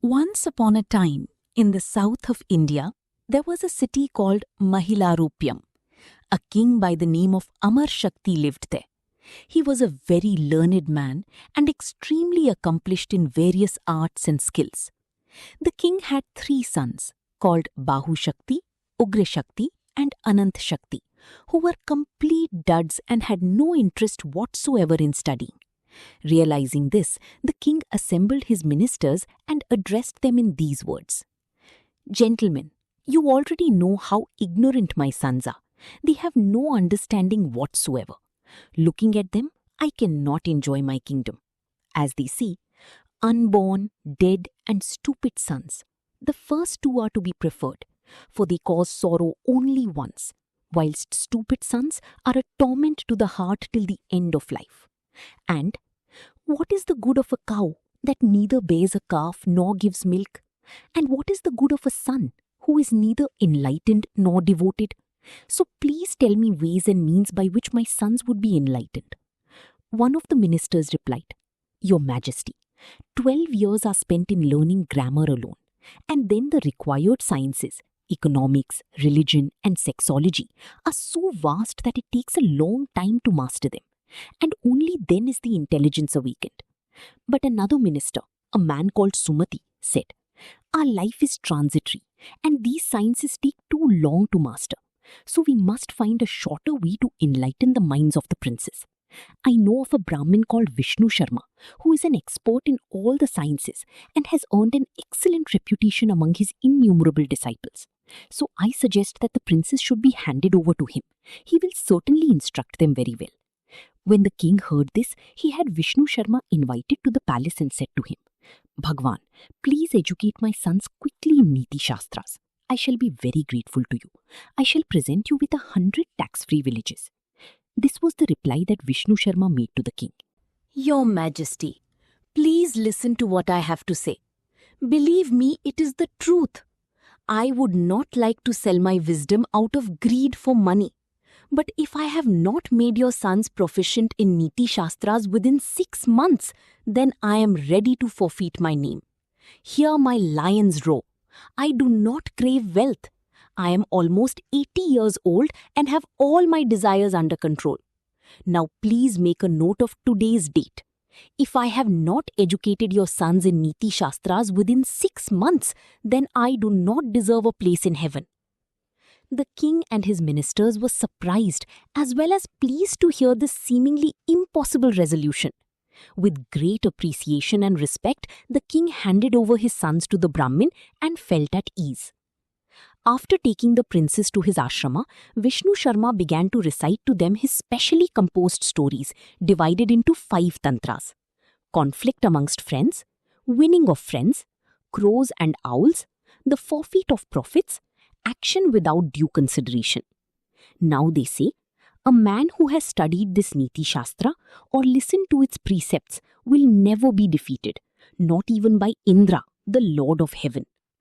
Once upon a time, in the south of India, there was a city called Mahilarupyam. A king by the name of Amar Shakti lived there. He was a very learned man and extremely accomplished in various arts and skills. The king had 3 sons called Bahu Shakti, Ugra Shakti and Anant Shakti, who were complete duds and had no interest whatsoever in studying. Realizing this, the king assembled his ministers and addressed them in these words. Gentlemen, you already know how ignorant my sons are. They have no understanding whatsoever. Looking at them, I cannot enjoy my kingdom. As they see, unborn, dead and stupid sons, the first 2 are to be preferred, for they cause sorrow only once, whilst stupid sons are a torment to the heart till the end of life. And what is the good of a cow that neither bears a calf nor gives milk? And what is the good of a son who is neither enlightened nor devoted? So please tell me ways and means by which my sons would be enlightened. One of the ministers replied, Your Majesty, 12 years are spent in learning grammar alone, and then the required sciences, economics, religion and sexology, are so vast that it takes a long time to master them, and only then is the intelligence awakened. But another minister, a man called Sumati, said, Our life is transitory, and these sciences take too long to master. So we must find a shorter way to enlighten the minds of the princes. I know of a Brahmin called Vishnu Sharma, who is an expert in all the sciences and has earned an excellent reputation among his innumerable disciples. So I suggest that the princes should be handed over to him. He will certainly instruct them very well. When the king heard this, he had Vishnu Sharma invited to the palace and said to him, Bhagwan, please educate my sons quickly in Niti Shastras. I shall be very grateful to you. I shall present you with 100 tax-free villages. This was the reply that Vishnu Sharma made to the king. Your Majesty, please listen to what I have to say. Believe me, it is the truth. I would not like to sell my wisdom out of greed for money. But if I have not made your sons proficient in Niti Shastras within 6 months, then I am ready to forfeit my name. Hear my lions roar. I do not crave wealth. I am almost 80 years old and have all my desires under control. Now please make a note of today's date. If I have not educated your sons in Niti Shastras within 6 months, then I do not deserve a place in heaven. The king and his ministers were surprised as well as pleased to hear this seemingly impossible resolution. With great appreciation and respect, the king handed over his sons to the Brahmin and felt at ease. After taking the princes to his ashrama, Vishnu Sharma began to recite to them his specially composed stories divided into 5 tantras: conflict amongst friends, winning of friends, crows and owls, the forfeit of profits, action without due consideration. Now they say, a man who has studied this Niti Shastra or listened to its precepts will never be defeated, not even by Indra, the Lord of Heaven.